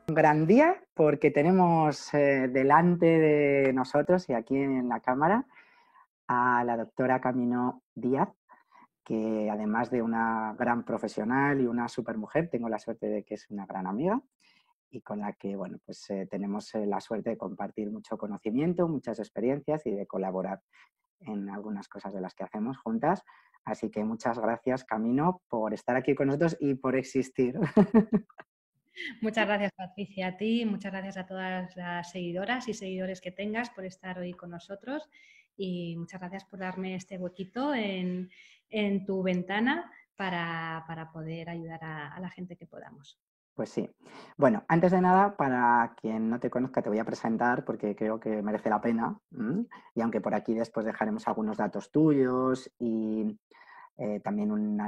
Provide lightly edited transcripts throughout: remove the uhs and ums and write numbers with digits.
Un gran día porque tenemos delante de nosotros y aquí en la cámara a la doctora Camino Díaz, que además de una gran profesional y una supermujer, tengo la suerte de que es una gran amiga y con la que bueno, pues, tenemos la suerte de compartir mucho conocimiento, muchas experiencias y de colaborar en algunas cosas de las que hacemos juntas. Así que muchas gracias, Camino, por estar aquí con nosotros y por existir. Muchas gracias, Patricia, a ti, muchas gracias a todas las seguidoras y seguidores que tengas por estar hoy con nosotros y muchas gracias por darme este huequito en tu ventana para poder ayudar a la gente que podamos. Pues sí. Bueno, antes de nada, para quien no te conozca, te voy a presentar porque creo que merece la pena. Y aunque por aquí después dejaremos algunos datos tuyos y también un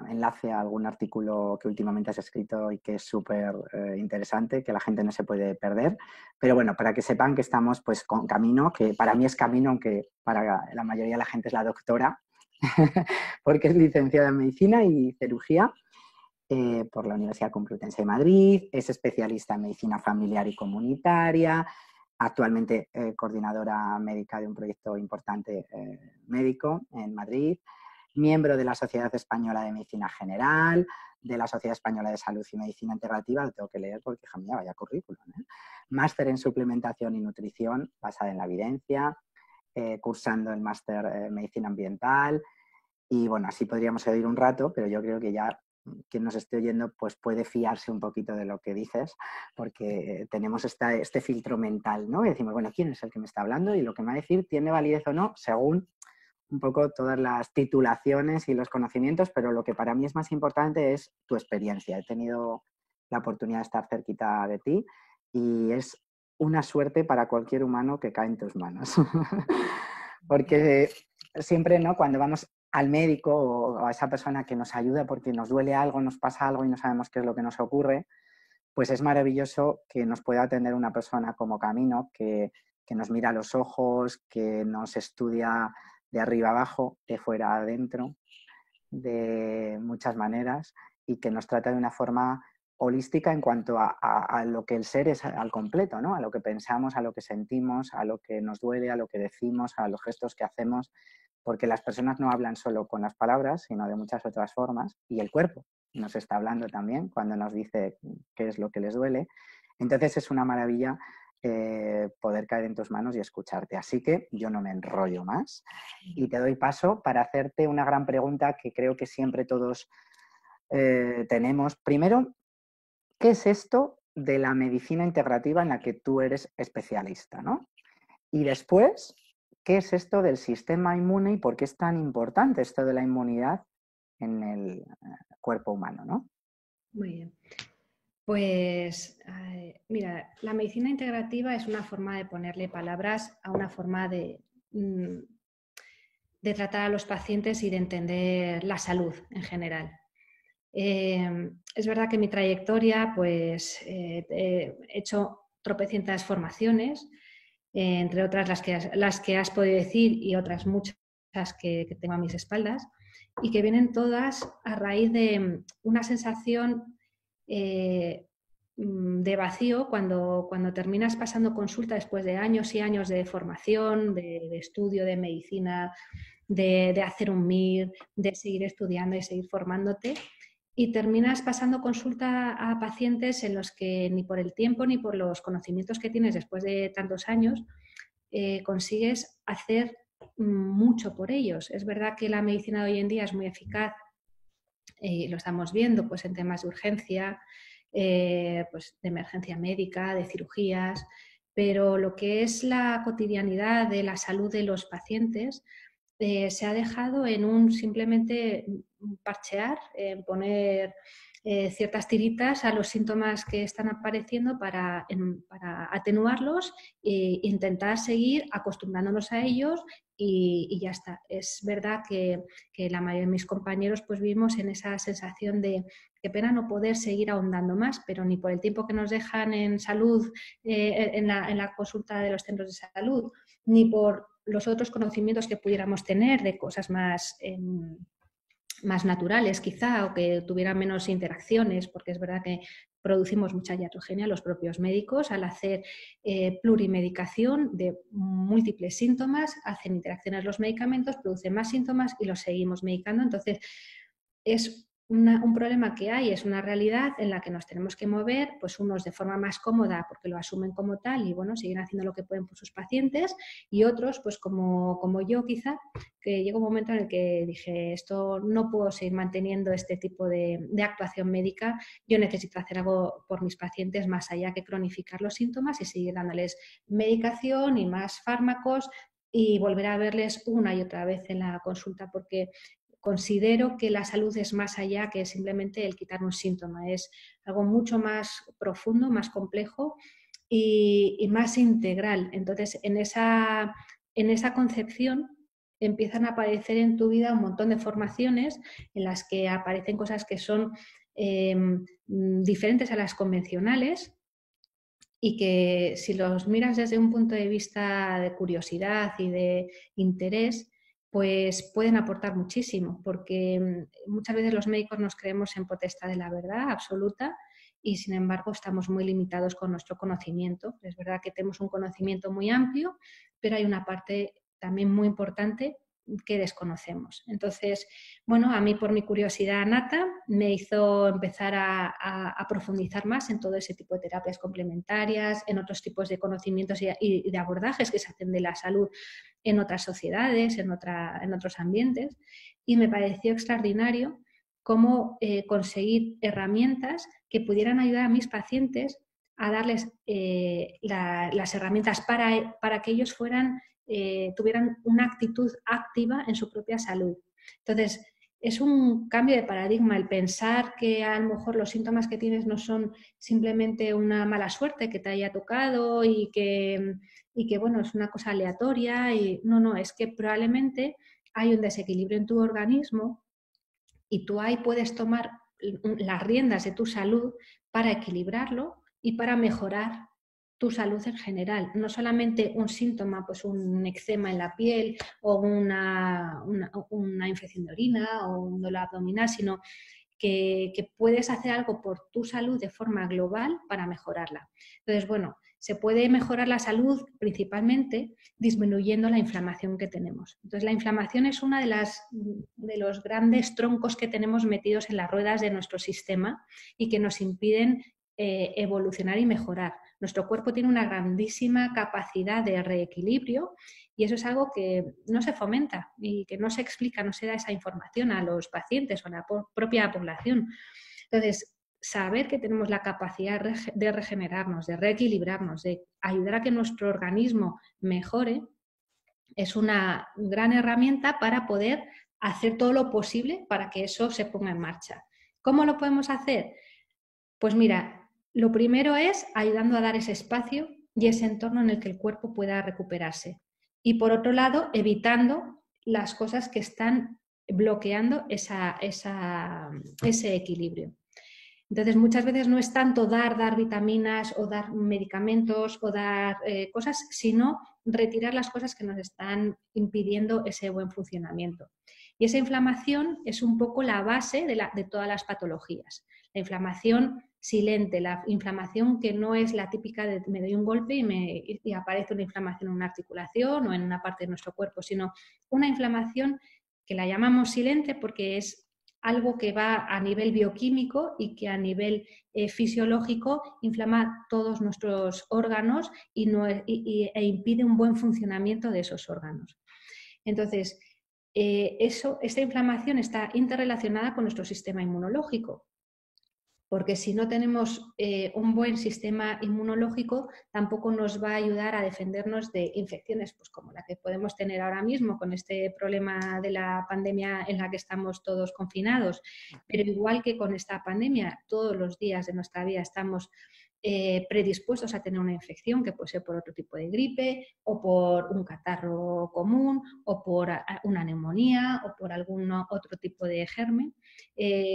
enlace a algún artículo que últimamente has escrito y que es súper interesante, que la gente no se puede perder. Pero bueno, para que sepan que estamos pues con Camino, que para mí es Camino, aunque para la mayoría de la gente es la doctora, porque es licenciada en Medicina y Cirugía por la Universidad Complutense de Madrid, es especialista en medicina familiar y comunitaria, actualmente coordinadora médica de un proyecto importante médico en Madrid, miembro de la Sociedad Española de Medicina General, de la Sociedad Española de Salud y Medicina Integrativa, lo tengo que leer porque, hija mía, vaya currículum, máster en suplementación y nutrición basada en la evidencia, cursando el máster Medicina Ambiental, y bueno, así podríamos seguir un rato, pero yo creo que ya quien nos esté oyendo pues puede fiarse un poquito de lo que dices, porque tenemos este filtro mental, ¿no? Y decimos, bueno, ¿quién es el que me está hablando? Y lo que me va a decir tiene validez o no, según un poco todas las titulaciones y los conocimientos, pero lo que para mí es más importante es tu experiencia. He tenido la oportunidad de estar cerquita de ti y es una suerte para cualquier humano que cae en tus manos. Porque siempre, ¿no? Cuando vamos al médico o a esa persona que nos ayuda porque nos duele algo, nos pasa algo y no sabemos qué es lo que nos ocurre, pues es maravilloso que nos pueda atender una persona como Camino, que nos mira a los ojos, que nos estudia de arriba abajo, de fuera adentro, de muchas maneras y que nos trata de una forma holística en cuanto a lo que el ser es al completo, ¿no? A lo que pensamos, a lo que sentimos, a lo que nos duele, a lo que decimos, a los gestos que hacemos, porque las personas no hablan solo con las palabras, sino de muchas otras formas, y el cuerpo nos está hablando también cuando nos dice qué es lo que les duele. Entonces es una maravilla poder caer en tus manos y escucharte. Así que yo no me enrollo más y te doy paso para hacerte una gran pregunta que creo que siempre todos tenemos. Primero, ¿qué es esto de la medicina integrativa en la que tú eres especialista, ¿no? Y después, ¿qué es esto del sistema inmune y por qué es tan importante esto de la inmunidad en el cuerpo humano, ¿no? Muy bien. Pues mira, la medicina integrativa es una forma de ponerle palabras a una forma de tratar a los pacientes y de entender la salud en general. Es verdad que en mi trayectoria pues, he hecho tropecientas formaciones, entre otras las que has podido decir y otras muchas que tengo a mis espaldas, y que vienen todas a raíz de una sensación de vacío cuando terminas pasando consulta después de años y años de formación, de estudio de medicina, de hacer un MIR, de seguir estudiando y seguir formándote, y terminas pasando consulta a pacientes en los que ni por el tiempo ni por los conocimientos que tienes después de tantos años consigues hacer mucho por ellos. Es verdad que la medicina de hoy en día es muy eficaz, lo estamos viendo pues, en temas de urgencia, pues, de emergencia médica, de cirugías, pero lo que es la cotidianidad de la salud de los pacientes se ha dejado en un simplemente parchear, en poner ciertas tiritas a los síntomas que están apareciendo para atenuarlos e intentar seguir acostumbrándonos a ellos y ya está. Es verdad que la mayoría de mis compañeros pues vivimos en esa sensación de qué pena no poder seguir ahondando más, pero ni por el tiempo que nos dejan en salud, en la consulta de los centros de salud, ni por los otros conocimientos que pudiéramos tener de cosas más más naturales quizá, o que tuvieran menos interacciones, porque es verdad que producimos mucha iatrogenia los propios médicos al hacer plurimedicación de múltiples síntomas, hacen interacciones los medicamentos, producen más síntomas y los seguimos medicando. Entonces, es un problema que hay, es una realidad en la que nos tenemos que mover, pues unos de forma más cómoda porque lo asumen como tal y bueno, siguen haciendo lo que pueden por sus pacientes, y otros pues como yo quizá, que llegó un momento en el que dije, esto no puedo seguir manteniendo este tipo de actuación médica, yo necesito hacer algo por mis pacientes más allá que cronificar los síntomas y seguir dándoles medicación y más fármacos y volver a verles una y otra vez en la consulta, porque considero que la salud es más allá que simplemente el quitar un síntoma, es algo mucho más profundo, más complejo y más integral. Entonces, en esa concepción empiezan a aparecer en tu vida un montón de formaciones en las que aparecen cosas que son diferentes a las convencionales y que si los miras desde un punto de vista de curiosidad y de interés, pues pueden aportar muchísimo, porque muchas veces los médicos nos creemos en potestad de la verdad absoluta y sin embargo estamos muy limitados con nuestro conocimiento. Es verdad que tenemos un conocimiento muy amplio, pero hay una parte también muy importante que desconocemos. Entonces, bueno, a mí por mi curiosidad nata me hizo empezar a profundizar más en todo ese tipo de terapias complementarias, en otros tipos de conocimientos y de abordajes que se hacen de la salud en otras sociedades, en otros ambientes, y me pareció extraordinario cómo conseguir herramientas que pudieran ayudar a mis pacientes a darles las herramientas para que ellos tuvieran una actitud activa en su propia salud. Entonces, es un cambio de paradigma el pensar que a lo mejor los síntomas que tienes no son simplemente una mala suerte que te haya tocado y que bueno, es una cosa aleatoria. No, es que probablemente hay un desequilibrio en tu organismo y tú ahí puedes tomar las riendas de tu salud para equilibrarlo y para mejorar tu salud en general. No solamente un síntoma, pues un eczema en la piel o una infección de orina o un dolor abdominal, sino que puedes hacer algo por tu salud de forma global para mejorarla. Entonces, bueno, se puede mejorar la salud principalmente disminuyendo la inflamación que tenemos. Entonces, la inflamación es una de los grandes troncos que tenemos metidos en las ruedas de nuestro sistema y que nos impiden evolucionar y mejorar. Nuestro cuerpo tiene una grandísima capacidad de reequilibrio y eso es algo que no se fomenta y que no se explica, no se da esa información a los pacientes o a la propia población. Entonces, saber que tenemos la capacidad de regenerarnos, de reequilibrarnos, de ayudar a que nuestro organismo mejore, es una gran herramienta para poder hacer todo lo posible para que eso se ponga en marcha. ¿Cómo lo podemos hacer? Pues mira, lo primero es ayudando a dar ese espacio y ese entorno en el que el cuerpo pueda recuperarse. Y por otro lado, evitando las cosas que están bloqueando ese equilibrio. Entonces, muchas veces no es tanto dar vitaminas o dar medicamentos o dar cosas, sino retirar las cosas que nos están impidiendo ese buen funcionamiento. Y esa inflamación es un poco la base de todas las patologías. La inflamación silente, la inflamación que no es la típica de me doy un golpe y aparece una inflamación en una articulación o en una parte de nuestro cuerpo, sino una inflamación que la llamamos silente porque es algo que va a nivel bioquímico y que a nivel fisiológico inflama todos nuestros órganos e impide un buen funcionamiento de esos órganos. Entonces, esta inflamación está interrelacionada con nuestro sistema inmunológico, porque si no tenemos un buen sistema inmunológico, tampoco nos va a ayudar a defendernos de infecciones pues como la que podemos tener ahora mismo con este problema de la pandemia en la que estamos todos confinados. Pero igual que con esta pandemia, todos los días de nuestra vida estamos predispuestos a tener una infección que puede ser por otro tipo de gripe o por un catarro común o por una neumonía o por algún otro tipo de germen.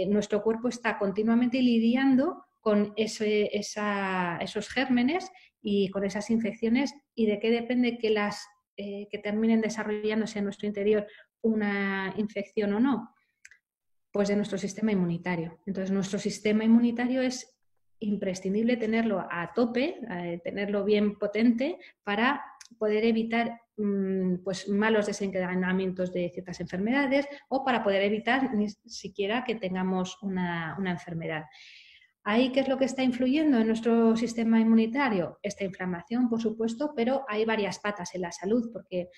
Nuestro cuerpo está continuamente lidiando con esos gérmenes y con esas infecciones, y de qué depende que terminen desarrollándose en nuestro interior una infección o no. Pues de nuestro sistema inmunitario. Entonces, nuestro sistema inmunitario es imprescindible tenerlo a tope, tenerlo bien potente para poder evitar pues malos desencadenamientos de ciertas enfermedades o para poder evitar ni siquiera que tengamos una enfermedad. ¿Ahí qué es lo que está influyendo en nuestro sistema inmunitario? Esta inflamación, por supuesto, pero hay varias patas en la salud, porque,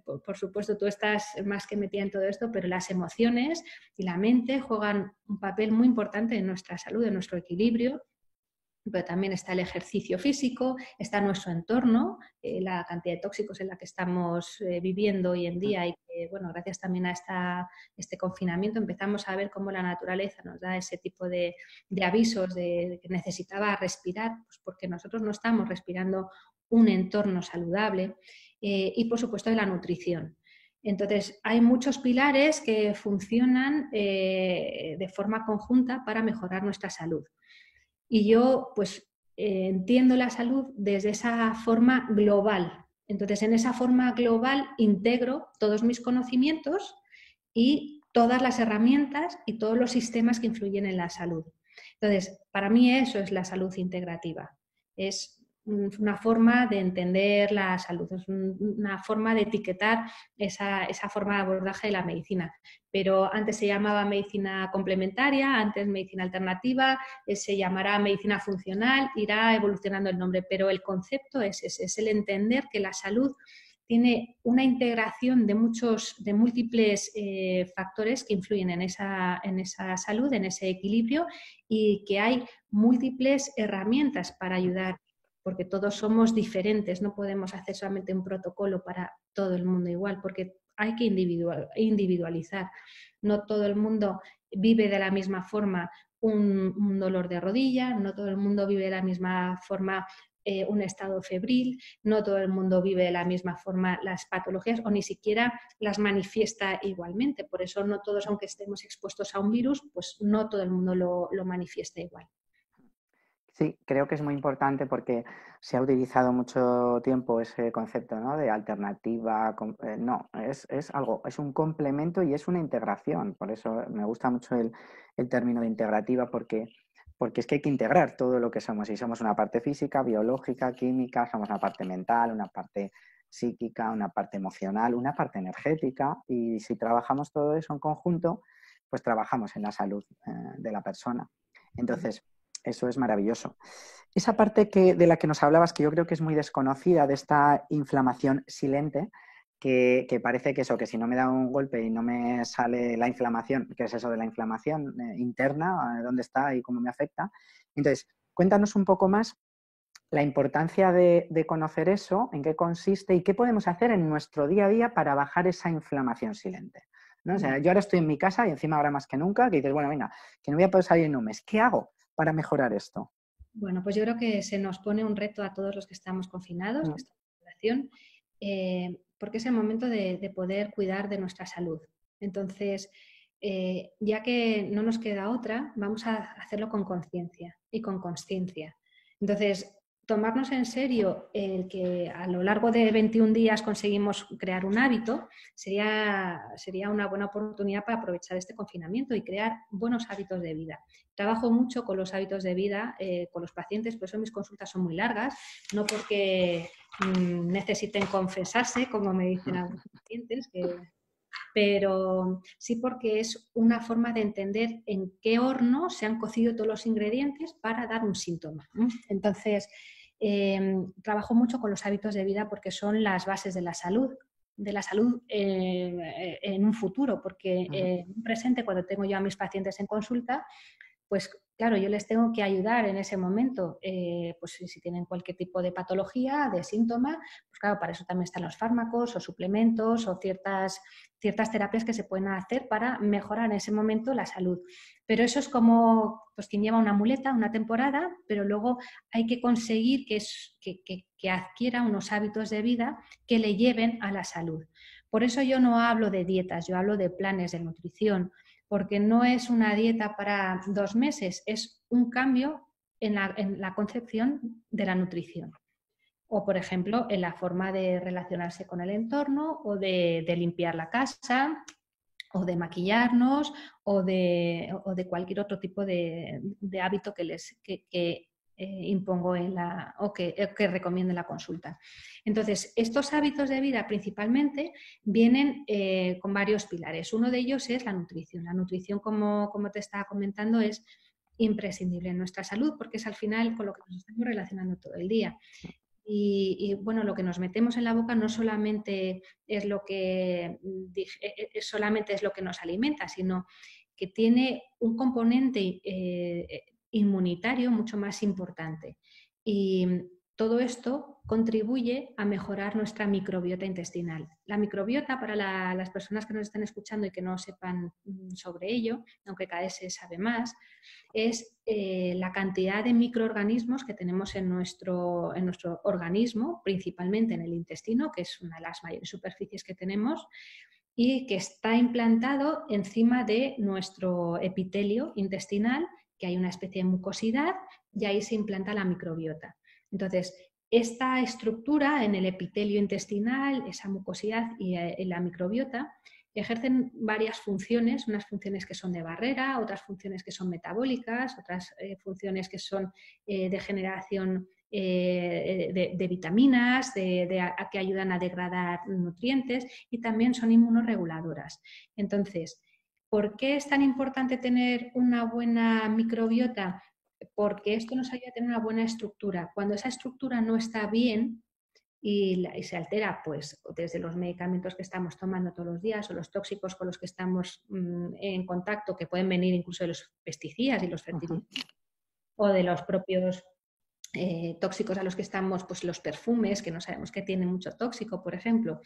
por supuesto, tú estás más que metida en todo esto, pero las emociones y la mente juegan un papel muy importante en nuestra salud, en nuestro equilibrio. Pero también está el ejercicio físico, está nuestro entorno, la cantidad de tóxicos en la que estamos viviendo hoy en día y que, bueno, gracias también a este confinamiento empezamos a ver cómo la naturaleza nos da ese tipo de avisos de que necesitaba respirar, pues porque nosotros no estamos respirando un entorno saludable y, por supuesto, de la nutrición. Entonces, hay muchos pilares que funcionan de forma conjunta para mejorar nuestra salud. Y yo, pues, entiendo la salud desde esa forma global. Entonces, en esa forma global integro todos mis conocimientos y todas las herramientas y todos los sistemas que influyen en la salud. Entonces, para mí eso es la salud integrativa. Es una forma de entender la salud, es una forma de etiquetar esa forma de abordaje de la medicina. Pero antes se llamaba medicina complementaria, antes medicina alternativa, se llamará medicina funcional, irá evolucionando el nombre, pero el concepto es ese, es el entender que la salud tiene una integración de múltiples factores que influyen en esa salud, en ese equilibrio, y que hay múltiples herramientas para ayudar, porque todos somos diferentes, no podemos hacer solamente un protocolo para todo el mundo igual, porque hay que individualizar. No todo el mundo vive de la misma forma un dolor de rodilla, no todo el mundo vive de la misma forma un estado febril, no todo el mundo vive de la misma forma las patologías o ni siquiera las manifiesta igualmente. Por eso no todos, aunque estemos expuestos a un virus, pues no todo el mundo lo manifiesta igual. Sí, creo que es muy importante porque se ha utilizado mucho tiempo ese concepto, ¿no?, de alternativa. No, es algo, es un complemento y es una integración. Por eso me gusta mucho el término de integrativa porque es que hay que integrar todo lo que somos. Y somos una parte física, biológica, química, somos una parte mental, una parte psíquica, una parte emocional, una parte energética. Y si trabajamos todo eso en conjunto, pues trabajamos en la salud de la persona. Entonces, eso es maravilloso. Esa parte de la que nos hablabas, que yo creo que es muy desconocida, de esta inflamación silente, que parece que eso, que si no me da un golpe y no me sale la inflamación, ¿qué es eso de la inflamación interna? ¿Dónde está y cómo me afecta? Entonces, cuéntanos un poco más la importancia de conocer eso, en qué consiste y qué podemos hacer en nuestro día a día para bajar esa inflamación silente, ¿no? O sea, yo ahora estoy en mi casa y encima ahora más que nunca, que dices, bueno, venga, que no voy a poder salir en un mes. ¿Qué hago para mejorar esto? Bueno, pues yo creo que se nos pone un reto a todos los que estamos confinados, que estamos en población, porque es el momento de poder cuidar de nuestra salud. Entonces, ya que no nos queda otra, vamos a hacerlo con conciencia y con consciencia. Entonces, tomarnos en serio el que a lo largo de 21 días conseguimos crear un hábito sería una buena oportunidad para aprovechar este confinamiento y crear buenos hábitos de vida. Trabajo mucho con los hábitos de vida, con los pacientes, por eso mis consultas son muy largas, no porque necesiten confesarse, como me dicen algunos pacientes, pero sí porque es una forma de entender en qué horno se han cocido todos los ingredientes para dar un síntoma. Entonces, trabajo mucho con los hábitos de vida porque son las bases de la salud en un futuro, porque en un presente, cuando tengo yo a mis pacientes en consulta, pues claro, yo les tengo que ayudar en ese momento, pues si tienen cualquier tipo de patología, de síntoma, pues claro, para eso también están los fármacos o suplementos o ciertas terapias que se pueden hacer para mejorar en ese momento la salud. Pero eso es como pues quien lleva una muleta, una temporada, pero luego hay que conseguir que adquiera unos hábitos de vida que le lleven a la salud. Por eso yo no hablo de dietas, yo hablo de planes de nutrición, porque no es una dieta para 2 meses, es un cambio en la concepción de la nutrición. O, por ejemplo, en la forma de relacionarse con el entorno o de limpiar la casa o de maquillarnos o de cualquier otro tipo de hábito que impongo que recomiende la consulta. Entonces, estos hábitos de vida principalmente vienen con varios pilares. Uno de ellos es la nutrición. La nutrición, como te estaba comentando, es imprescindible en nuestra salud porque es al final con lo que nos estamos relacionando todo el día. Bueno, lo que nos metemos en la boca no solamente es lo que solamente es lo que nos alimenta, sino que tiene un componente inmunitario mucho más importante. Y todo esto contribuye a mejorar nuestra microbiota intestinal. La microbiota, para las personas que nos están escuchando y que no sepan sobre ello, aunque cada vez se sabe más, es la cantidad de microorganismos que tenemos en nuestro organismo, principalmente en el intestino, que es una de las mayores superficies que tenemos, y que está implantado encima de nuestro epitelio intestinal, que hay una especie de mucosidad, y ahí se implanta la microbiota. Entonces, esta estructura en el epitelio intestinal, esa mucosidad y la microbiota, ejercen varias funciones, unas funciones que son de barrera, otras funciones que son metabólicas, otras funciones que son de generación de vitaminas, que ayudan a degradar nutrientes y también son inmunorreguladoras. Entonces, ¿por qué es tan importante tener una buena microbiota? Porque esto nos ayuda a tener una buena estructura. Cuando esa estructura no está bien y se altera, pues desde los medicamentos que estamos tomando todos los días o los tóxicos con los que estamos en contacto, que pueden venir incluso de los pesticidas y los fertilizantes, o de los propios tóxicos a los que estamos, pues los perfumes, que no sabemos que tienen mucho tóxico, por ejemplo,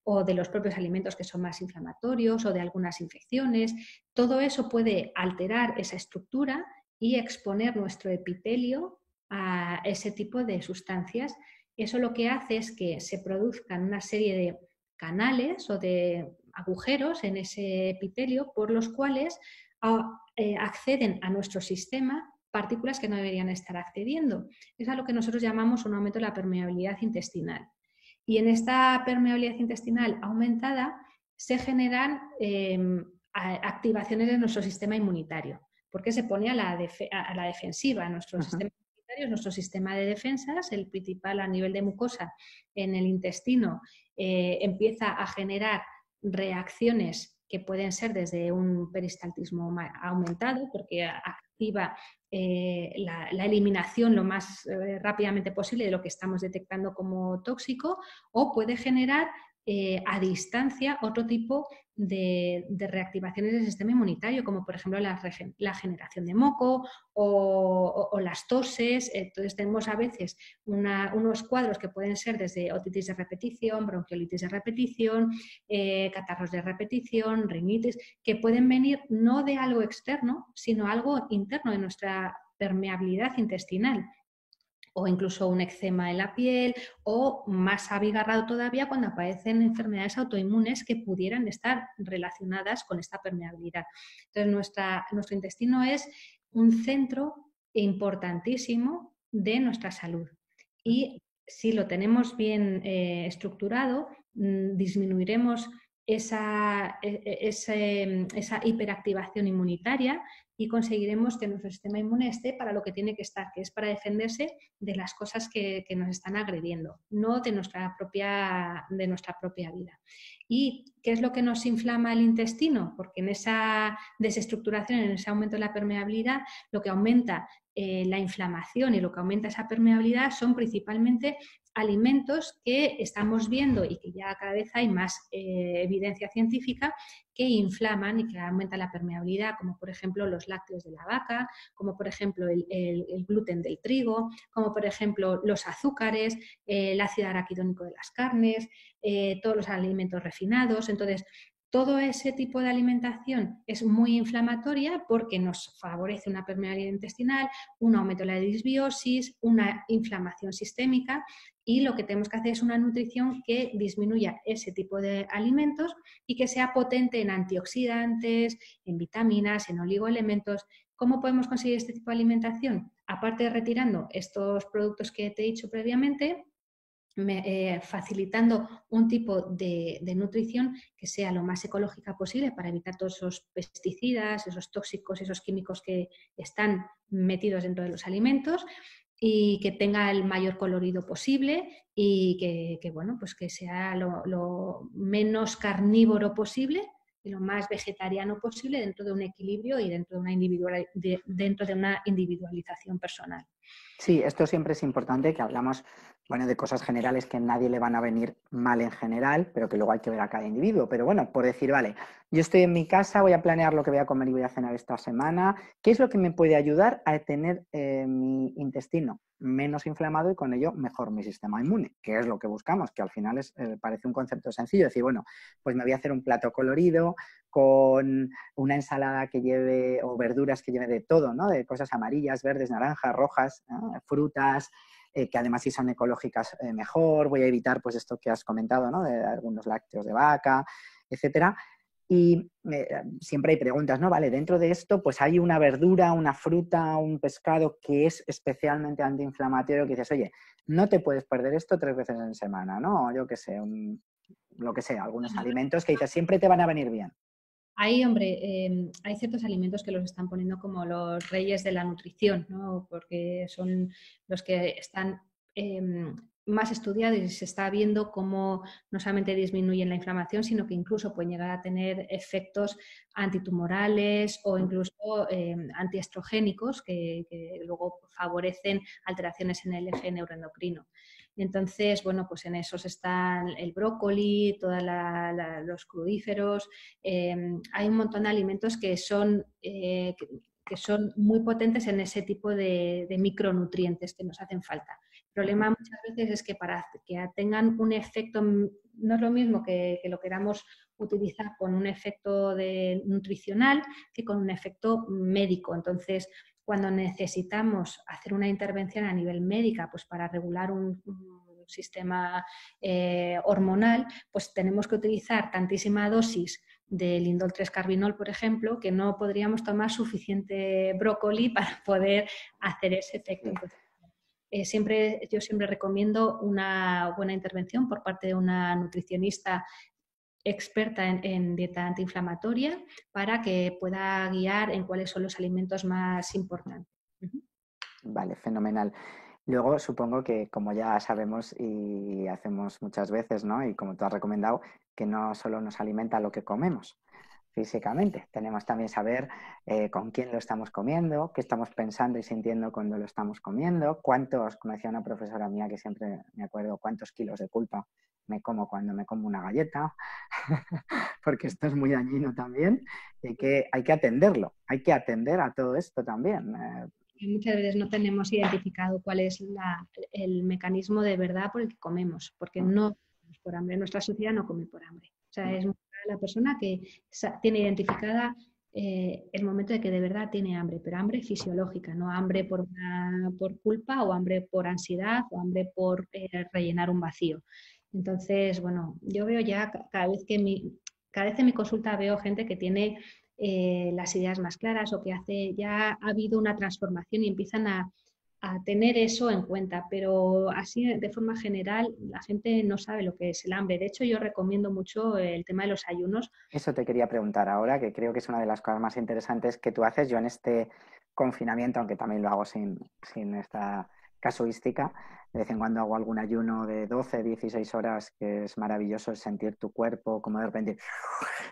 o de los propios alimentos que son más inflamatorios o de algunas infecciones. Todo eso puede alterar esa estructura y exponer nuestro epitelio a ese tipo de sustancias. Eso lo que hace es que se produzcan una serie de canales o de agujeros en ese epitelio por los cuales acceden a nuestro sistema partículas que no deberían estar accediendo. Es a lo que nosotros llamamos un aumento de la permeabilidad intestinal. Y en esta permeabilidad intestinal aumentada se generan activaciones de nuestro sistema inmunitario, porque se pone a la defensiva. Nuestro sistema inmunitario es nuestro sistema de defensas, el principal a nivel de mucosa en el intestino, empieza a generar reacciones que pueden ser desde un peristaltismo aumentado, porque activa la eliminación lo más rápidamente posible de lo que estamos detectando como tóxico, o puede generar a distancia otro tipo de reactivaciones del sistema inmunitario, como por ejemplo la generación de moco o las toses. Entonces tenemos a veces unos cuadros que pueden ser desde otitis de repetición, bronquiolitis de repetición, catarros de repetición, rinitis, que pueden venir no de algo externo, sino algo interno de nuestra permeabilidad intestinal, o incluso un eczema en la piel, o más abigarrado todavía cuando aparecen enfermedades autoinmunes que pudieran estar relacionadas con esta permeabilidad. Entonces, nuestro intestino es un centro importantísimo de nuestra salud. Y si lo tenemos bien estructurado, disminuiremos esa hiperactivación inmunitaria y conseguiremos que nuestro sistema inmune esté para lo que tiene que estar, que es para defenderse de las cosas que nos están agrediendo, no de nuestra propia vida. ¿Y qué es lo que nos inflama el intestino? Porque en esa desestructuración, en ese aumento de la permeabilidad, lo que aumenta la inflamación y lo que aumenta esa permeabilidad son principalmente alimentos que estamos viendo y que ya cada vez hay más evidencia científica que inflaman y que aumentan la permeabilidad, como por ejemplo los lácteos de la vaca, como por ejemplo el gluten del trigo, como por ejemplo los azúcares, el ácido araquidónico de las carnes, todos los alimentos refinados. Entonces, todo ese tipo de alimentación es muy inflamatoria porque nos favorece una permeabilidad intestinal, un aumento de la disbiosis, una inflamación sistémica, y lo que tenemos que hacer es una nutrición que disminuya ese tipo de alimentos y que sea potente en antioxidantes, en vitaminas, en oligoelementos. ¿Cómo podemos conseguir este tipo de alimentación? Aparte de retirando estos productos que te he dicho previamente, facilitando un tipo de nutrición que sea lo más ecológica posible para evitar todos esos pesticidas, esos tóxicos, esos químicos que están metidos dentro de los alimentos y que tenga el mayor colorido posible y bueno, pues que sea lo menos carnívoro posible y lo más vegetariano posible dentro de un equilibrio y dentro de una individualización personal. Sí, esto siempre es importante, que hablamos, bueno, de cosas generales que a nadie le van a venir mal en general, pero que luego hay que ver a cada individuo. Pero bueno, por decir, vale, yo estoy en mi casa, voy a planear lo que voy a comer y voy a cenar esta semana. ¿Qué es lo que me puede ayudar a tener mi intestino menos inflamado y con ello mejor mi sistema inmune? Que es lo que buscamos, que al final parece un concepto sencillo. Decir, bueno, pues me voy a hacer un plato colorido con una ensalada que lleve, o verduras que lleve de todo, ¿no? De cosas amarillas, verdes, naranjas, rojas, ¿no? Frutas, que además si son ecológicas mejor. Voy a evitar pues esto que has comentado, ¿no? De algunos lácteos de vaca, etcétera. Y siempre hay preguntas, ¿no? Vale, dentro de esto pues hay una verdura, una fruta, un pescado que es especialmente antiinflamatorio, que dices, oye, no te puedes perder esto 3 veces en semana, ¿no? Yo qué sé, lo que sea, algunos alimentos que dices, siempre te van a venir bien. Hay ciertos alimentos que los están poniendo como los reyes de la nutrición, ¿no? Porque son los que están más estudiados y se está viendo cómo no solamente disminuyen la inflamación, sino que incluso pueden llegar a tener efectos antitumorales o incluso antiestrogénicos que luego favorecen alteraciones en el eje neuroendocrino. Entonces, bueno, pues en esos están el brócoli, todos los crudíferos. Hay un montón de alimentos que son muy potentes en ese tipo de micronutrientes que nos hacen falta. El problema muchas veces es que para que tengan un efecto, no es lo mismo que lo queramos utilizar con un efecto nutricional que con un efecto médico. Entonces, cuando necesitamos hacer una intervención a nivel médica, pues para regular un sistema hormonal, pues tenemos que utilizar tantísima dosis del indol 3-carbinol, por ejemplo, que no podríamos tomar suficiente brócoli para poder hacer ese efecto. Entonces, yo siempre recomiendo una buena intervención por parte de una nutricionista experta en dieta antiinflamatoria para que pueda guiar en cuáles son los alimentos más importantes. Vale, fenomenal. Luego supongo que, como ya sabemos y hacemos muchas veces, ¿no? Y como tú has recomendado, que no solo nos alimenta lo que comemos físicamente, tenemos también saber con quién lo estamos comiendo, qué estamos pensando y sintiendo cuando lo estamos comiendo, cuántos, como decía una profesora mía que siempre me acuerdo, cuántos kilos de culpa me como cuando me como una galleta, porque esto es muy dañino también, y que hay que atenderlo, hay que atender a todo esto también. Muchas veces no tenemos identificado cuál es el mecanismo de verdad por el que comemos, porque no comemos por hambre. Nuestra sociedad no come por hambre. O sea, es la persona que tiene identificada el momento de que de verdad tiene hambre, pero hambre fisiológica, no hambre por culpa o hambre por ansiedad o hambre por rellenar un vacío. Entonces, bueno, yo veo ya cada vez en mi consulta veo gente que tiene las ideas más claras o que ya ha habido una transformación y empiezan a tener eso en cuenta, pero así de forma general la gente no sabe lo que es el hambre. De hecho, yo recomiendo mucho el tema de los ayunos. Eso te quería preguntar ahora, que creo que es una de las cosas más interesantes que tú haces. Yo en este confinamiento, aunque también lo hago sin esta casuística, de vez en cuando hago algún ayuno de 12, 16 horas, que es maravilloso el sentir tu cuerpo, como de repente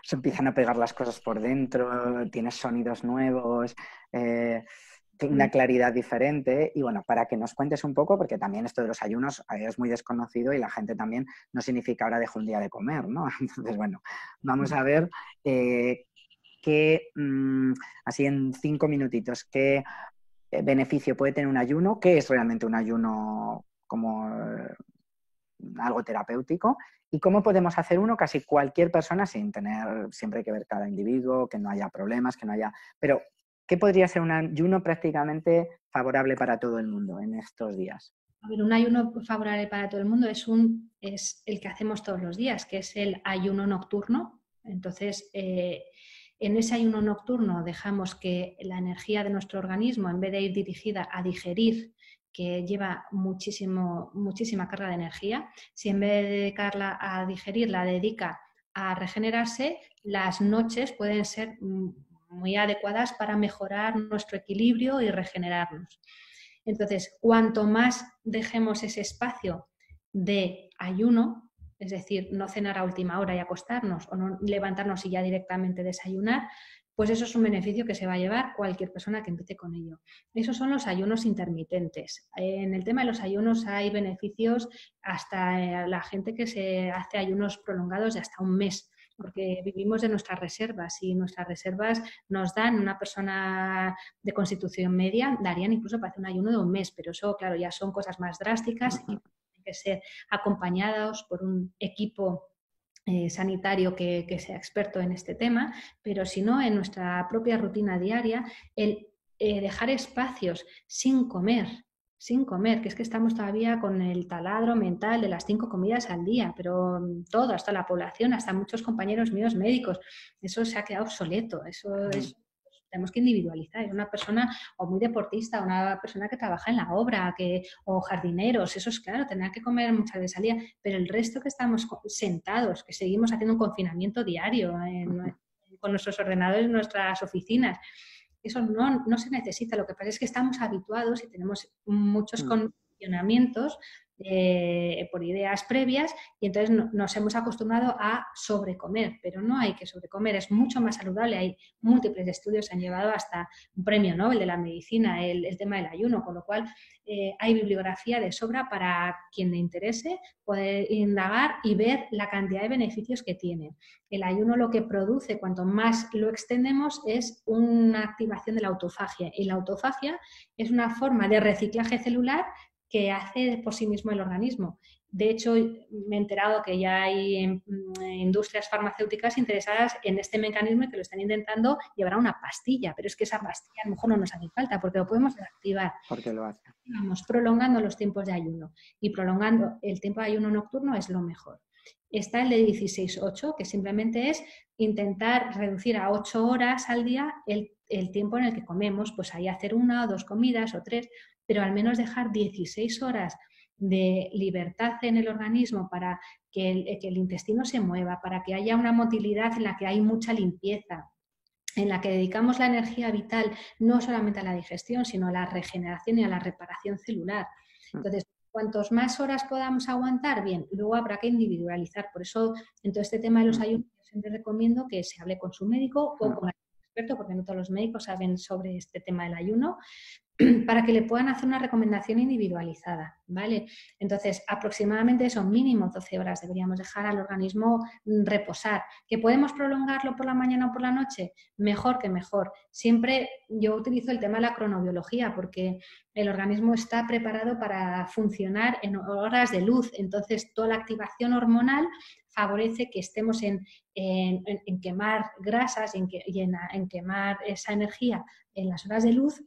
se empiezan a pegar las cosas por dentro, tienes sonidos nuevos, una claridad diferente. Y bueno, para que nos cuentes un poco, porque también esto de los ayunos es muy desconocido y la gente también no significa ahora dejo un día de comer, ¿no? Entonces, bueno, vamos a ver así en 5 minutitos, qué beneficio puede tener un ayuno, qué es realmente un ayuno como algo terapéutico y cómo podemos hacer uno casi cualquier persona sin tener, siempre hay que ver cada individuo, que no haya problemas, que no haya... Pero, ¿qué podría ser un ayuno prácticamente favorable para todo el mundo en estos días? A ver, un ayuno favorable para todo el mundo es el que hacemos todos los días, que es el ayuno nocturno. Entonces, en ese ayuno nocturno dejamos que la energía de nuestro organismo, en vez de ir dirigida a digerir que lleva muchísima carga de energía, si en vez de dedicarla a digerir, la dedica a regenerarse, las noches pueden ser muy adecuadas para mejorar nuestro equilibrio y regenerarnos. Entonces, cuanto más dejemos ese espacio de ayuno, es decir, no cenar a última hora y acostarnos o no levantarnos y ya directamente desayunar, pues eso es un beneficio que se va a llevar cualquier persona que empiece con ello. Esos son los ayunos intermitentes. En el tema de los ayunos hay beneficios hasta la gente que se hace ayunos prolongados de hasta un mes, porque vivimos de nuestras reservas y nuestras reservas nos dan, una persona de constitución media darían incluso para hacer un ayuno de un mes, pero eso, claro, ya son cosas más drásticas y tienen que ser acompañados por un equipo sanitario que sea experto en este tema, pero si no, en nuestra propia rutina diaria, el dejar espacios sin comer, que es que estamos todavía con el taladro mental de las 5 comidas al día, pero todo, hasta la población, hasta muchos compañeros míos médicos, eso se ha quedado obsoleto, eso es, tenemos que individualizar. Una persona o muy deportista, una persona que trabaja en la obra, o jardineros, eso es claro, tendrán que comer muchas veces al día, pero el resto que estamos sentados, que seguimos haciendo un confinamiento diario con nuestros ordenadores en nuestras oficinas, eso no se necesita. Lo que pasa es que estamos habituados y tenemos muchos condicionamientos por ideas previas y entonces nos hemos acostumbrado a sobrecomer, pero no hay que sobrecomer, es mucho más saludable. Hay múltiples estudios que han llevado hasta un premio Nobel de la medicina el tema del ayuno, con lo cual hay bibliografía de sobra para quien le interese poder indagar y ver la cantidad de beneficios que tiene. El ayuno lo que produce, cuanto más lo extendemos, es una activación de la autofagia. Y la autofagia es una forma de reciclaje celular que hace por sí mismo el organismo. De hecho, me he enterado que ya hay industrias farmacéuticas interesadas en este mecanismo y que lo están intentando llevar a una pastilla, pero es que esa pastilla a lo mejor no nos hace falta porque lo podemos activar. Porque lo hace. Vamos prolongando los tiempos de ayuno y prolongando el tiempo de ayuno nocturno es lo mejor. Está el de 16-8, que simplemente es intentar reducir a 8 horas al día el tiempo en el que comemos, pues ahí hacer 1 o 2 comidas o 3, pero al menos dejar 16 horas de libertad en el organismo para que el intestino se mueva, para que haya una motilidad en la que hay mucha limpieza, en la que dedicamos la energía vital no solamente a la digestión, sino a la regeneración y a la reparación celular. Entonces, cuantos más horas podamos aguantar, bien, luego habrá que individualizar. Por eso, en todo este tema de los ayunos, yo siempre recomiendo que se hable con su médico o con el experto, porque no todos los médicos saben sobre este tema del ayuno, para que le puedan hacer una recomendación individualizada, ¿vale? Entonces, aproximadamente eso, mínimo 12 horas deberíamos dejar al organismo reposar. ¿Que podemos prolongarlo por la mañana o por la noche? Mejor que mejor. Siempre yo utilizo el tema de la cronobiología porque el organismo está preparado para funcionar en horas de luz, entonces toda la activación hormonal favorece que estemos en quemar grasas y en quemar esa energía en las horas de luz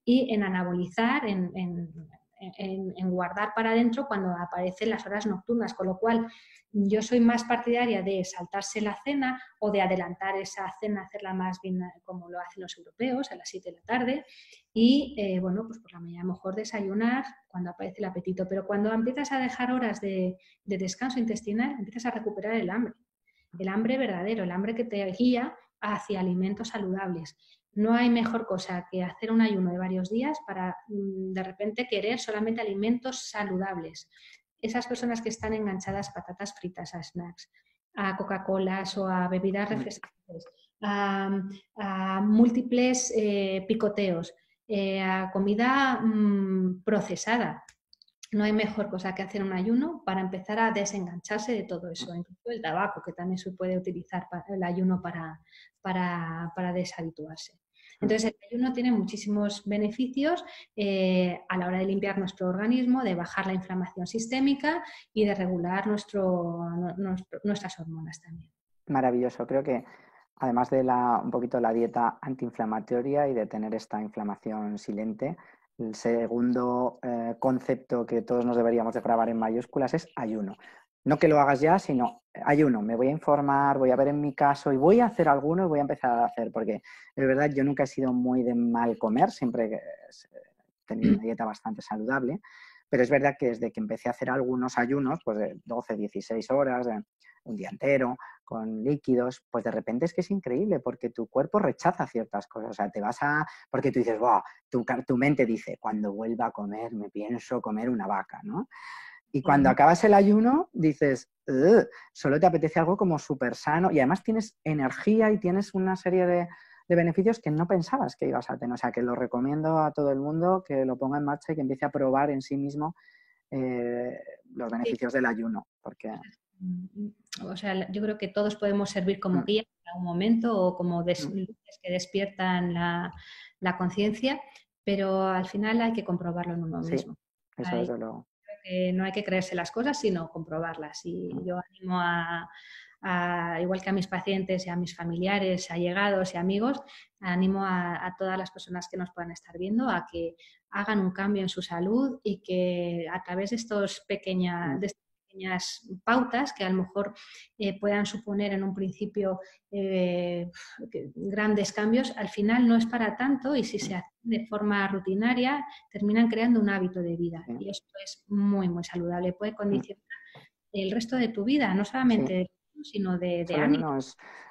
y en anabolizar, en guardar para adentro cuando aparecen las horas nocturnas, con lo cual yo soy más partidaria de saltarse la cena o de adelantar esa cena, hacerla más bien como lo hacen los europeos, a las 7 de la tarde y bueno, pues por la mañana mejor desayunar cuando aparece el apetito, pero cuando empiezas a dejar horas de descanso intestinal, empiezas a recuperar el hambre verdadero, el hambre que te guía hacia alimentos saludables. No hay mejor cosa que hacer un ayuno de varios días para de repente querer solamente alimentos saludables. Esas personas que están enganchadas a patatas fritas, a snacks, a Coca-Colas o a bebidas refrescantes, a múltiples picoteos, a comida procesada. No hay mejor cosa que hacer un ayuno para empezar a desengancharse de todo eso, incluso el tabaco, que también se puede utilizar para el ayuno para deshabituarse. Entonces, el ayuno tiene muchísimos beneficios a la hora de limpiar nuestro organismo, de bajar la inflamación sistémica y de regular nuestras hormonas también. Maravilloso. Creo que además de un poquito la dieta antiinflamatoria y de tener esta inflamación silente, el segundo concepto que todos nos deberíamos de grabar en mayúsculas es ayuno. No que lo hagas ya, sino ayuno. Me voy a informar, voy a ver en mi caso y voy a hacer alguno y voy a empezar a hacer, porque es verdad, yo nunca he sido muy de mal comer, siempre tenido una dieta bastante saludable, pero es verdad que desde que empecé a hacer algunos ayunos, pues de 12, 16 horas, un día entero, con líquidos, pues de repente es que es increíble porque tu cuerpo rechaza ciertas cosas, o sea, te vas a... porque tú dices, wow, tu mente dice, cuando vuelva a comer me pienso comer una vaca, ¿no? Y cuando acabas el ayuno dices, "Ugh", solo te apetece algo como súper sano y además tienes energía y tienes una serie de beneficios que no pensabas que ibas a tener. O sea, que lo recomiendo a todo el mundo que lo ponga en marcha y que empiece a probar en sí mismo los beneficios del ayuno. Porque... O sea, yo creo que todos podemos servir como guía en algún momento o como luces que despiertan la conciencia, pero al final hay que comprobarlo en uno Sí, mismo. eso desde luego. Que no hay que creerse las cosas, sino comprobarlas. Y yo animo igual que a mis pacientes y a mis familiares, allegados y amigos, animo a todas las personas que nos puedan estar viendo a que hagan un cambio en su salud y que a través de estas pequeñas pautas que a lo mejor puedan suponer en un principio grandes cambios, al final no es para tanto y si se hace de forma rutinaria terminan creando un hábito de vida y esto es muy, muy saludable. Puede condicionar el resto de tu vida, no solamente sino de ánimo.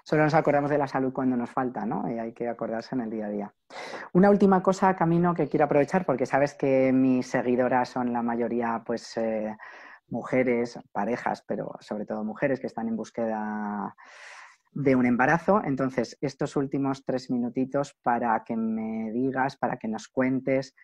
Solo nos acordamos de la salud cuando nos falta, ¿no? Y hay que acordarse en el día a día. Una última cosa, Camino, que quiero aprovechar, porque sabes que mis seguidoras son la mayoría, pues, mujeres, parejas, pero sobre todo mujeres que están en búsqueda de un embarazo. Entonces, estos últimos 3 minutitos para que me digas, para que nos cuentes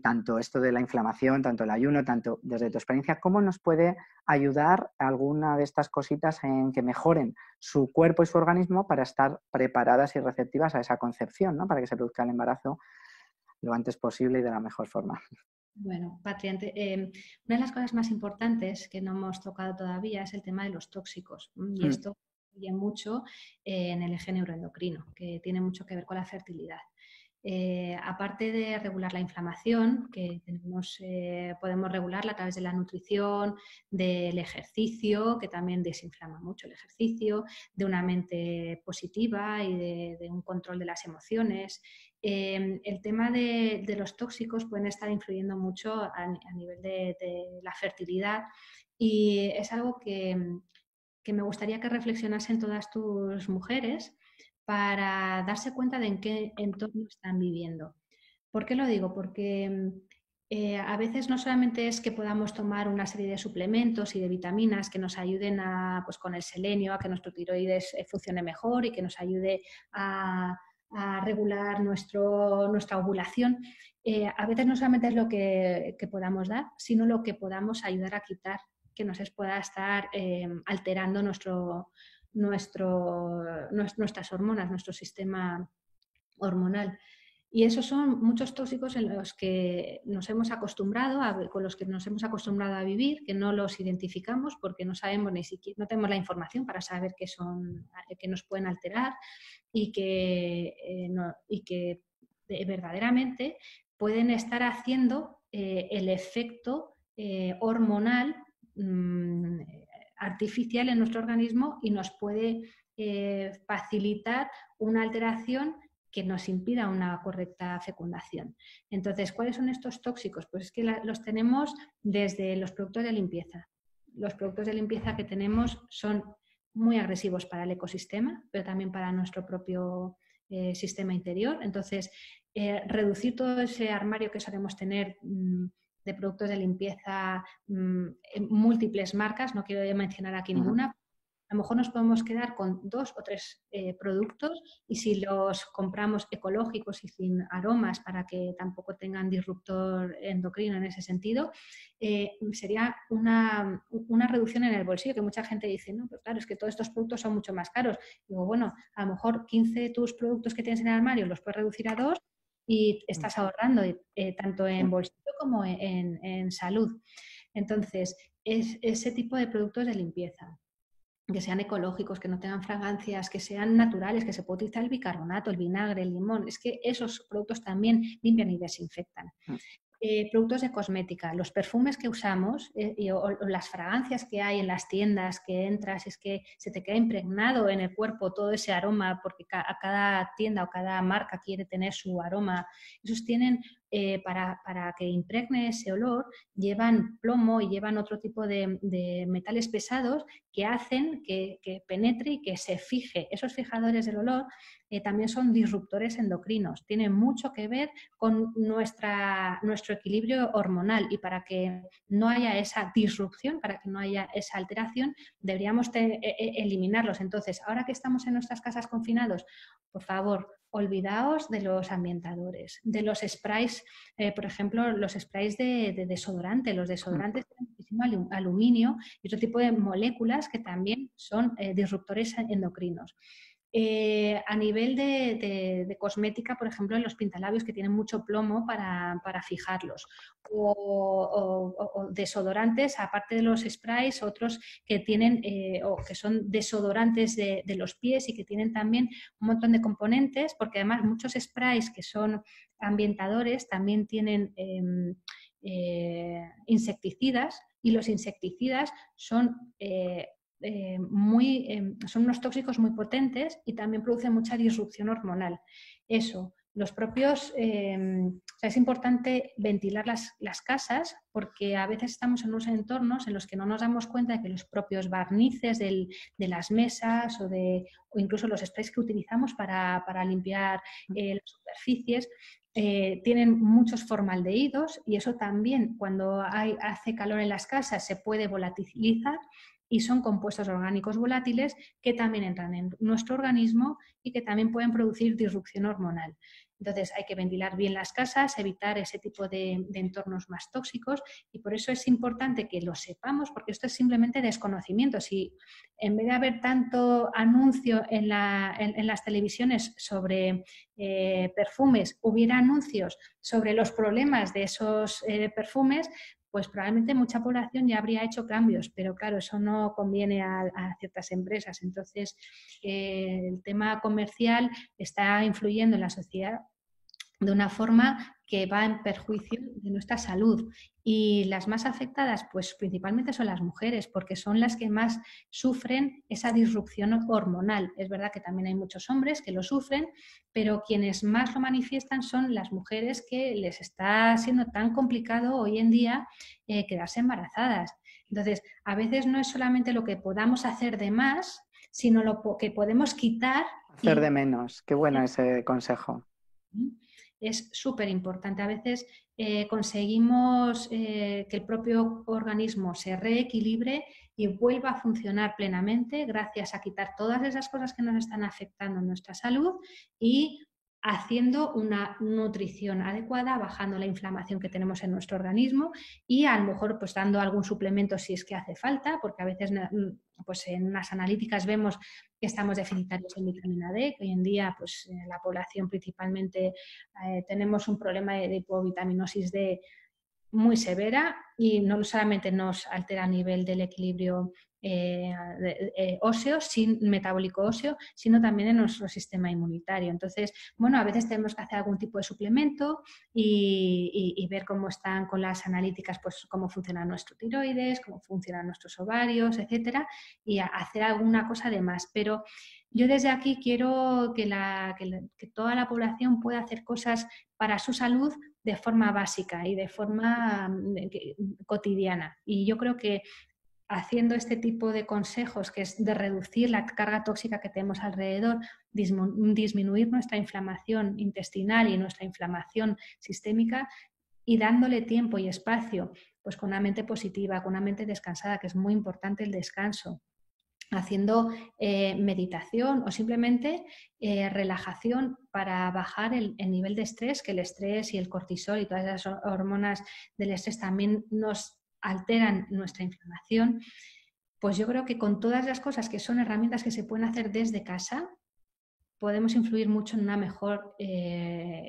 tanto esto de la inflamación, tanto el ayuno, tanto desde tu experiencia, ¿cómo nos puede ayudar alguna de estas cositas en que mejoren su cuerpo y su organismo para estar preparadas y receptivas a esa concepción, ¿no? Para que se produzca el embarazo lo antes posible y de la mejor forma? Bueno, Patria, una de las cosas más importantes que no hemos tocado todavía es el tema de los tóxicos. Y esto influye mucho en el eje neuroendocrino, que tiene mucho que ver con la fertilidad. Aparte de regular la inflamación, que podemos regularla a través de la nutrición, del ejercicio, que también desinflama mucho el ejercicio, de una mente positiva y de un control de las emociones. El tema de los tóxicos pueden estar influyendo mucho a nivel de la fertilidad y es algo que me gustaría que reflexionasen todas tus mujeres para darse cuenta de en qué entorno están viviendo. ¿Por qué lo digo? Porque a veces no solamente es que podamos tomar una serie de suplementos y de vitaminas que nos ayuden pues con el selenio a que nuestro tiroides funcione mejor y que nos ayude a regular nuestra ovulación. A veces no solamente es lo que podamos dar, sino lo que podamos ayudar a quitar que nos pueda estar alterando nuestras hormonas, nuestro sistema hormonal. Y esos son muchos tóxicos en los que nos hemos acostumbrado, con los que nos hemos acostumbrado a vivir, que no los identificamos porque no sabemos ni siquiera, no tenemos la información para saber que nos pueden alterar y que verdaderamente pueden estar haciendo el efecto hormonal artificial en nuestro organismo y nos puede facilitar una alteración que nos impida una correcta fecundación. Entonces, ¿cuáles son estos tóxicos? Pues es que los tenemos desde los productos de limpieza. Los productos de limpieza que tenemos son muy agresivos para el ecosistema, pero también para nuestro propio sistema interior. Entonces, reducir todo ese armario que solemos tener de productos de limpieza en múltiples marcas, no quiero mencionar aquí ninguna. A lo mejor nos podemos quedar con 2 o 3 productos y si los compramos ecológicos y sin aromas para que tampoco tengan disruptor endocrino en ese sentido, sería una reducción en el bolsillo, que mucha gente dice, no, pero claro, es que todos estos productos son mucho más caros. Digo, bueno, a lo mejor 15 de tus productos que tienes en el armario los puedes reducir a 2 y estás ahorrando tanto en bolsillo como en salud. Entonces, es ese tipo de productos de limpieza que sean ecológicos, que no tengan fragancias, que sean naturales, que se pueda utilizar el bicarbonato, el vinagre, el limón. Es que esos productos también limpian y desinfectan. Productos de cosmética, los perfumes que usamos o las fragancias que hay en las tiendas que entras, es que se te queda impregnado en el cuerpo todo ese aroma porque a cada tienda o cada marca quiere tener su aroma. Esos tienen para que impregne ese olor, llevan plomo y llevan otro tipo de metales pesados que hacen que penetre y que se fije. Esos fijadores del olor también son disruptores endocrinos, tienen mucho que ver con nuestro equilibrio hormonal, y para que no haya esa disrupción, para que no haya esa alteración, deberíamos eliminarlos. Entonces, ahora que estamos en nuestras casas confinados, por favor, olvidaos de los ambientadores, de los sprays, por ejemplo, los sprays de desodorante. Los desodorantes tienen muchísimo aluminio y otro tipo de moléculas que también son disruptores endocrinos. A nivel de cosmética, por ejemplo, en los pintalabios, que tienen mucho plomo para fijarlos, o desodorantes, aparte de los sprays, otros que tienen o que son desodorantes de los pies y que tienen también un montón de componentes, porque además muchos sprays que son ambientadores también tienen insecticidas, y los insecticidas son son unos tóxicos muy potentes y también producen mucha disrupción hormonal. Eso, los propios, o sea, es importante ventilar las casas, porque a veces estamos en unos entornos en los que no nos damos cuenta de que los propios barnices de las mesas o incluso los sprays que utilizamos para limpiar las superficies tienen muchos formaldehídos, y eso también, cuando hace calor en las casas, se puede volatilizar, y son compuestos orgánicos volátiles que también entran en nuestro organismo y que también pueden producir disrupción hormonal. Entonces hay que ventilar bien las casas, evitar ese tipo de entornos más tóxicos, y por eso es importante que lo sepamos, porque esto es simplemente desconocimiento. Si en vez de haber tanto anuncio en las televisiones sobre perfumes, hubiera anuncios sobre los problemas de esos perfumes, pues probablemente mucha población ya habría hecho cambios, pero claro, eso no conviene a ciertas empresas. Entonces, el tema comercial está influyendo en la sociedad de una forma que va en perjuicio de nuestra salud. Y las más afectadas, pues principalmente son las mujeres, porque son las que más sufren esa disrupción hormonal. Es verdad que también hay muchos hombres que lo sufren, pero quienes más lo manifiestan son las mujeres, que les está siendo tan complicado hoy en día quedarse embarazadas. Entonces, a veces no es solamente lo que podamos hacer de más, sino lo que podemos quitar. Hacer de menos. Qué bueno ese consejo. Es súper importante. A veces conseguimos que el propio organismo se reequilibre y vuelva a funcionar plenamente gracias a quitar todas esas cosas que nos están afectando en nuestra salud y haciendo una nutrición adecuada, bajando la inflamación que tenemos en nuestro organismo, y a lo mejor pues dando algún suplemento si es que hace falta, porque a veces pues en unas analíticas vemos que estamos deficitarios en vitamina D, que hoy en día pues en la población principalmente tenemos un problema de hipovitaminosis D muy severa, y no solamente nos altera a nivel del equilibrio óseo, metabólico óseo, sino también en nuestro sistema inmunitario. Entonces, bueno, a veces tenemos que hacer algún tipo de suplemento y ver cómo están con las analíticas, pues cómo funciona nuestro tiroides, cómo funcionan nuestros ovarios, etcétera, y hacer alguna cosa de más. Pero yo desde aquí quiero que toda la población pueda hacer cosas para su salud de forma básica y de forma cotidiana. Y yo creo que haciendo este tipo de consejos, que es de reducir la carga tóxica que tenemos alrededor, disminuir nuestra inflamación intestinal y nuestra inflamación sistémica, y dándole tiempo y espacio, pues con una mente positiva, con una mente descansada, que es muy importante el descanso, haciendo meditación o simplemente relajación para bajar el nivel de estrés, que el estrés y el cortisol y todas las hormonas del estrés también nos alteran nuestra inflamación. Pues yo creo que con todas las cosas que son herramientas que se pueden hacer desde casa, podemos influir mucho en una mejor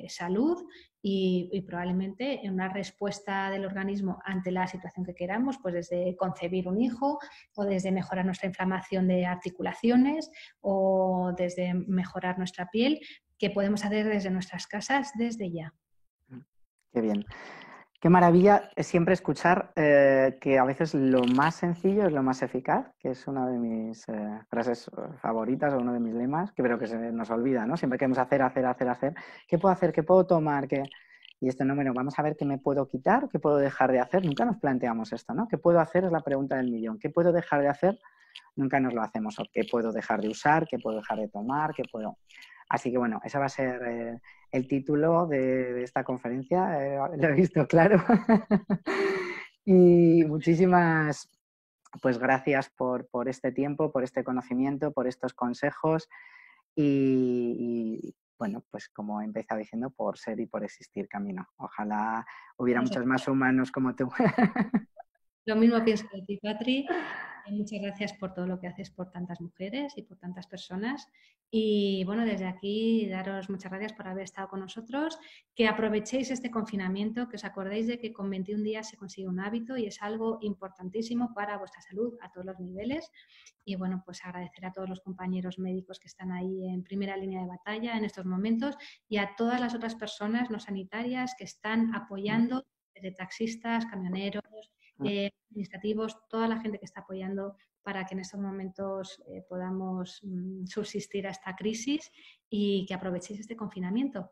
salud y probablemente en una respuesta del organismo ante la situación que queramos, pues desde concebir un hijo, o desde mejorar nuestra inflamación de articulaciones, o desde mejorar nuestra piel, que podemos hacer desde nuestras casas desde ya. Qué bien. Qué maravilla es siempre escuchar que a veces lo más sencillo es lo más eficaz, que es una de mis frases favoritas, o uno de mis lemas, que creo que se nos olvida, ¿no? Siempre queremos hacer. ¿Qué puedo hacer? ¿Qué puedo tomar? Y esto no, bueno, vamos a ver qué me puedo quitar, qué puedo dejar de hacer. Nunca nos planteamos esto, ¿no? ¿Qué puedo hacer? Es la pregunta del millón. ¿Qué puedo dejar de hacer? Nunca nos lo hacemos. ¿O qué puedo dejar de usar? ¿Qué puedo dejar de tomar? ¿Qué puedo...? Así que bueno, ese va a ser el título de esta conferencia. Lo he visto claro. Y muchísimas pues gracias por este tiempo, por este conocimiento, por estos consejos y, bueno, pues como he empezado diciendo, por ser y por existir Camino. Ojalá hubiera muchos más humanos como tú. Lo mismo pienso de ti, Patri. Muchas gracias por todo lo que haces por tantas mujeres y por tantas personas. Y bueno, desde aquí daros muchas gracias por haber estado con nosotros. Que aprovechéis este confinamiento, que os acordéis de que con 21 días se consigue un hábito y es algo importantísimo para vuestra salud a todos los niveles. Y bueno, pues agradecer a todos los compañeros médicos que están ahí en primera línea de batalla en estos momentos y a todas las otras personas no sanitarias que están apoyando, desde taxistas, camioneros, administrativos, toda la gente que está apoyando para que en estos momentos podamos subsistir a esta crisis y que aprovechéis este confinamiento.